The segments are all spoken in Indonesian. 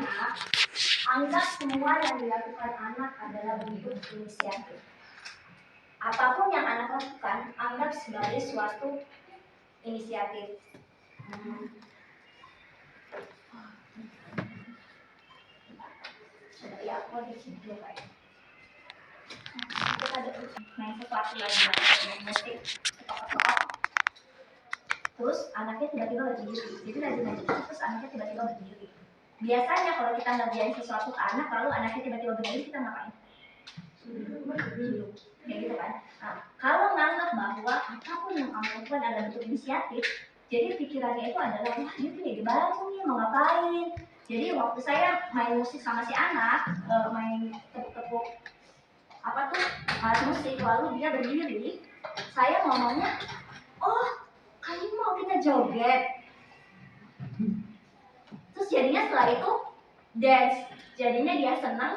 anak, anggap semua yang dilakukan anak adalah bentuk inisiatif. Apapun yang anak lakukan, anggap sebagai suatu inisiatif. Ya, aku di sini dulu kayak. Kita ada main sesuatu lagi, musik, terus anaknya tiba-tiba berdiri. Jadi lagi terus anaknya tiba-tiba berdiri. Biasanya kalau kita ngerjain sesuatu ke anak, lalu anaknya tiba-tiba berdiri, kita ngapain? Kayak gitu kan. Nah, kalau nganggap bahwa apapun yang kamu lakukan adalah bentuk inisiatif, jadi pikirannya itu adalah, wah dia punya ide baru nih, mau ngapain. Jadi waktu saya main musik sama si anak, main tepuk-tepuk apa tuh alat musik, lalu dia berdiri, saya ngomongnya, oh kamu mau kita joget. Terus jadinya setelah itu dance, jadinya dia senang,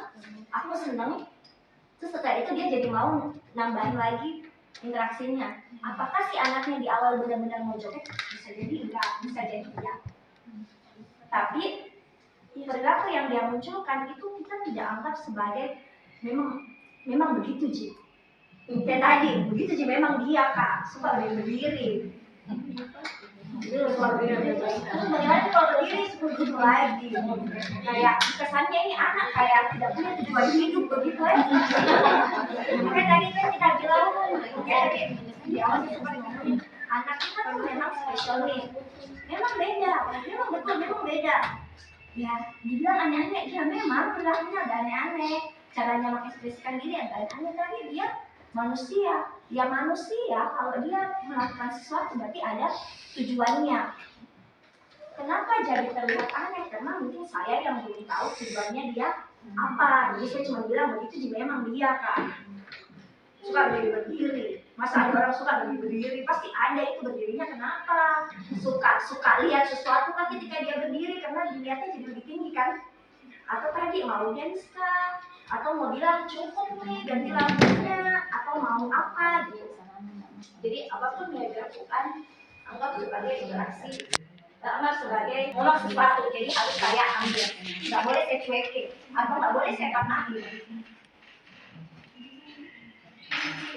aku senang. Terus setelah itu dia jadi mau nambahin lagi interaksinya. Apakah si anaknya di awal benar-benar mau joget? Bisa jadi enggak, bisa jadi iya. Tapi perilaku yang dia munculkan itu kita tidak anggap sebagai memang begitu Ji. Kayak tadi, begitu Ji, memang dia Kak suka berdiri. Terus bagaimana kalau berdiri sebelum lagi, kayak kesannya ini anak kayak tidak punya tujuan hidup begitu ya. Makanya tadi kan kita bilang ya anak kita tuh memang special nih, memang beda, memang betul memang beda. Ya dibilang aneh-aneh, ya memang perilakunya agak aneh-aneh, caranya mengekspresikan diri agak aneh, tapi dia manusia. Ya manusia kalau dia melakukan sesuatu berarti ada tujuannya. Kenapa jadi terlihat aneh? Karena mungkin saya yang belum tahu tujuannya dia apa. Jadi saya cuma bilang begitu juga memang dia Kak suka berdiri. Masa ada orang suka berdiri? Pasti ada itu berdirinya kenapa? Suka lihat sesuatu kan ketika dia berdiri karena dilihatnya jadi lebih tinggi kan? Atau tadi mau dance kah? Atau mau bilang cukup nih ganti lampunya? Atau mau apa gitu. Jadi apapun yang dilakukan anggap sebagai interaksi, anggap sebagai ngomong sesuatu. Jadi harus saya ambil, nggak boleh saya cuekin atau nggak boleh saya patahin.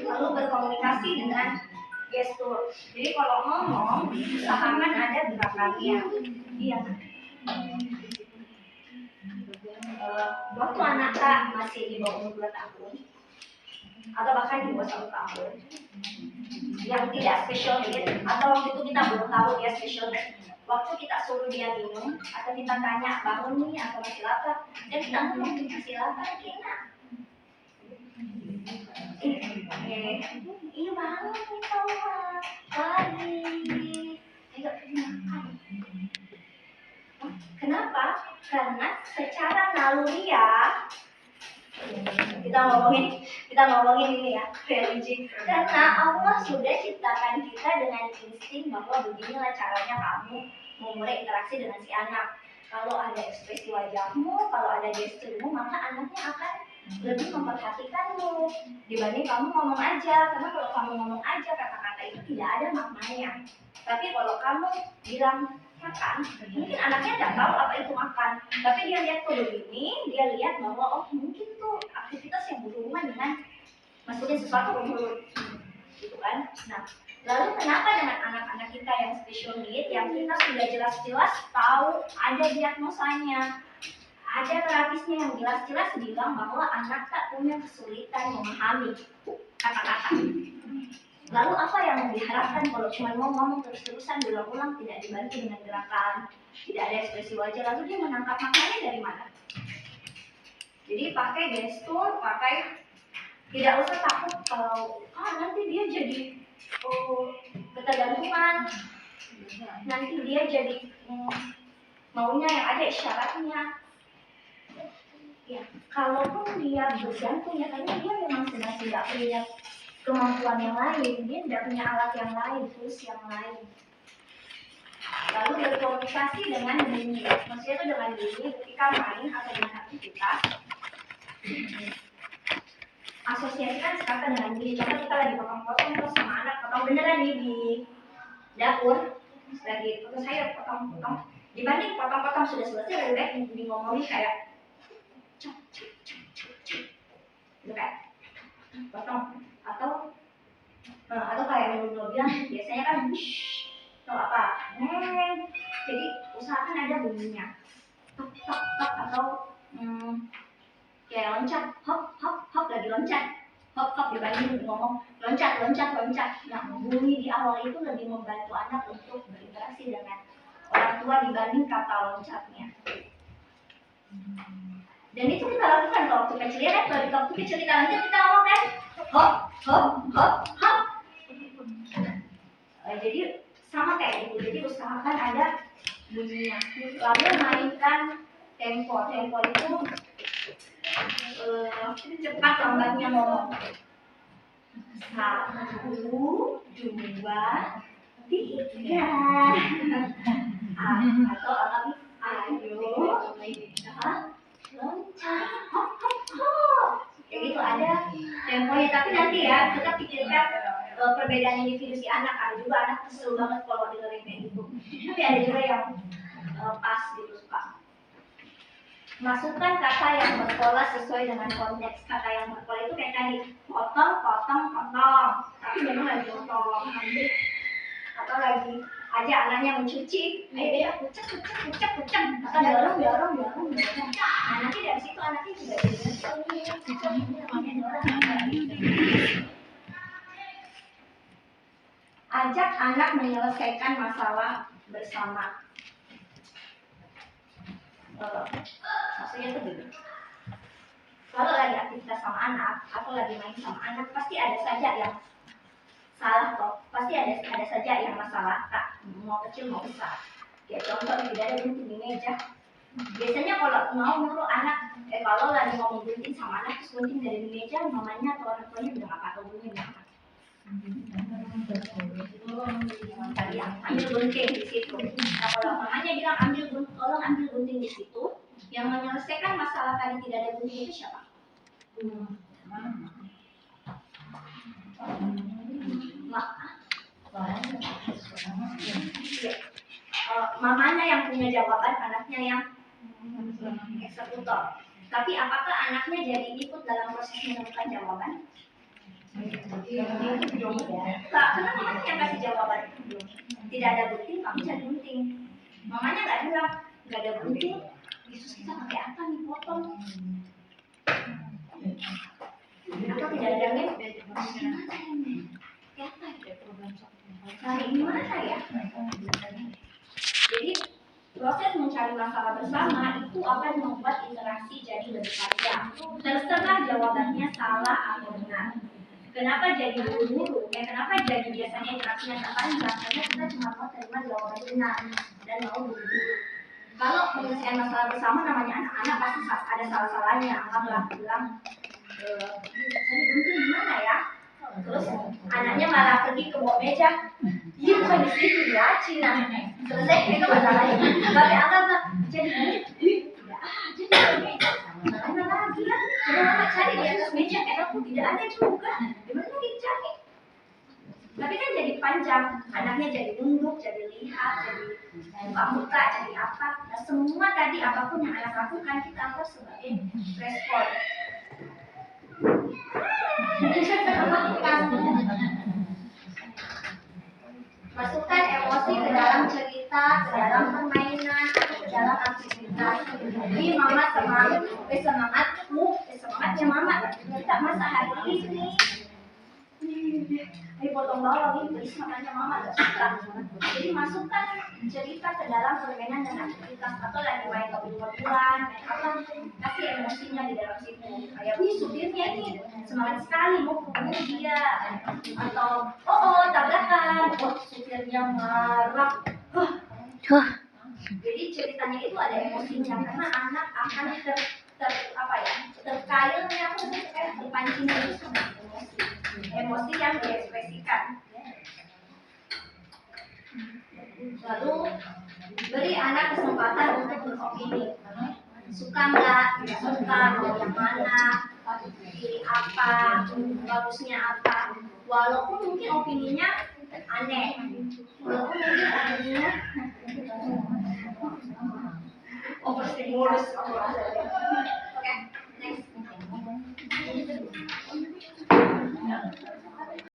Lalu berkomunikasi dengan gestur. Jadi kalau ngomong usahakan ada gerakannya. Iya. Waktu anak Kak masih di bawah umur 2 tahun atau bahkan di bawah 1 tahun yang tidak special need, atau waktu itu kita belum tahu dia special need, waktu kita suruh dia minum atau kita tanya bangun nih atau masih lapar, dan kita ngomong masih lapar Kina, iya bangun nih Tauha pagi, ayo makan. Kenapa? Karena secara naluriah kita ngomongin ini ya, religi. Karena Allah sudah ciptakan kita dengan insting bahwa beginilah caranya kamu memulai interaksi dengan si anak. Kalau ada ekspresi wajahmu, kalau ada gesturmu, maka anaknya akan lebih memperhatikanmu dibanding kamu ngomong aja. Karena kalau kamu ngomong aja, kata-kata itu tidak ada maknanya. Tapi kalau kamu bilang makan, mungkin anaknya tidak tahu apa itu makan, tapi dia lihat tuh begini, dia lihat bahwa oh mungkin tuh aktivitas yang berhubungan dengan masukin sesuatu ke mulut, gitu kan. Nah, lalu kenapa dengan anak-anak kita yang special need, yang kita sudah jelas-jelas tahu ada diagnosanya, ada terapisnya yang jelas-jelas bilang bahwa anak tak punya kesulitan memahami kata-kata. Lalu apa yang diharapkan kalau cuma ngomong terus-terusan berulang-ulang, tidak dibantu dengan gerakan, tidak ada ekspresi wajah, lalu dia menangkap maknanya dari mana? Jadi pakai gestur, pakai, tidak usah takut kalau nanti dia jadi ketergantungan, nanti dia jadi maunya yang ada isyaratnya. Ya, kalaupun dia bergantung ya, karena dia memang sedang tidak punya kemampuan yang lain, dia tidak punya alat yang lain, tools yang lain. Lalu berkomunikasi dengan bunyi, maksudnya itu dengan bunyi ketika main atau dengan aktivitas. Asosiasikan sekarang dengan bunyi. Contoh kita lagi potong-potong terus sama anak, potong beneran nih di dapur, lagi potong sayur, potong-potong. Dibanding potong-potong sudah selesai, lebih baik ngomongin kayak cuk cuk cuk cuk cuk, gitu kayak potong atau kayak menurut bilang biasanya kan atau apa, jadi usahakan ada bunyinya tok tok tok atau kayak loncat hop hop hop, lagi loncat hop hop dibanding ngomong loncat loncat loncat. Nah, bunyi di awal itu lebih membantu anak untuk berinteraksi dengan orang tua dibanding kata loncatnya. Dan itu kita lakukan kalau waktu kecil ya kan, kalau waktu kecil kita loncat kita ngomong kan hop hop hop hop. Jadi sama kayak gitu, jadi usahakan ada bunyinya. Lalu mainkan tempo itu cepat lambatnya ngomong. 1, 2, 3. Atau ayo loncat hop hop hop. Kayak gitu ada temponya, tapi nanti ya kita pikirkan perbedaan individu si anak. Ada juga anak kesel banget kalau dengerin kayak gitu, tapi ada juga yang pas gitu, suka. Masukkan kata yang berpola sesuai dengan konteks. Kata yang berpola itu kayak tadi, potong, potong, potong. Tapi memang lagi potong, ambil, atau lagi aja anaknya mencuci, ayo deh, kucek, kucek, kucek, kucek, atau dorong, dorong, dorong, dorong. Nah, nanti dari situ anaknya juga jadi ajak anak menyelesaikan masalah bersama. Maksudnya itu gini, kalau lagi aktivitas sama anak atau lagi main sama anak, pasti ada saja yang salah toh, pasti ada saja yang masalah, Kak, mau kecil mau besar. Ya contoh tidak ada gunting di meja. Biasanya kalau mau nyuruh anak, kalau lagi mau gunting sama anak terus gunting dari di meja, mamanya atau orang tuanya bilang apa, atau gurunya bilang apa? Tadi ambil gunting di situ. Nah, kalau mamanya bilang tolong ambil gunting di situ, yang menyelesaikan masalah tadi tidak ada gunting itu siapa? Mamanya yang punya jawaban, anaknya yang eksekutor. Tapi apakah anaknya jadi ikut dalam proses menemukan jawaban? Karena mamanya yang kasih jawaban. Tidak ada gunting, kamu cari gunting. Mamanya nggak bilang, nggak ada gunting, Yesus kita pakai apa nih, potong? Atau tidak ada mem? Cari di mana ya? Jadi proses mencari masalah bersama itu akan membuat interaksi jadi lebih panjang. Terserah jawabannya salah atau benar. Kenapa jadi buru-buru? Kenapa jadi biasanya interaksinya tak panjang? Karena kita cuma mau terima jawaban benar dan mau buru-buru. Kalau menyelesaikan masalah bersama, namanya anak-anak pasti ada salah-salahnya. Anggaplah bilang, tadi gunting gimana ya? Terus anaknya malah pergi ke bawah meja. Iya, bukan di situ ya, Cina. Selesai itu masalahnya. Tapi anggaplah jadi tidak ada meja. Mana lagi ya? Coba mama cari di atas meja, tidak ada juga. Gimana dicari? Tapi kan jadi panjang, anaknya jadi nunduk, jadi lihat, jadi buka-buka, jadi apa. Nah, semua tadi apapun yang anak lakukan kita anggap sebagai respon. Masukkan emosi ke dalam cerita, ke dalam permainan, ke dalam aktivitas. Jadi mama semangatnya mama. Kita masa hari ini. Ini potong bawang ini makannya mama gak suka. Jadi masukkan cerita ke dalam permainan dan aktivitas, atau lagi main mobil-mobilan, main apa, kasih emosinya di dalam situ. Kayak supirnya ini semangat sekali mau ketemu dia, atau tabrakan, supirnya marah. Jadi ceritanya itu ada emosinya, karena anak akan terkailnya, terpancing itu sama emosi yang diekspresikan. Lalu beri anak kesempatan untuk beropini. Suka nggak, tidak suka, mau yang mana, pilih apa, bagusnya apa. Walaupun mungkin opininya aneh, walaupun mungkin opininya overstimulus. Oke, next.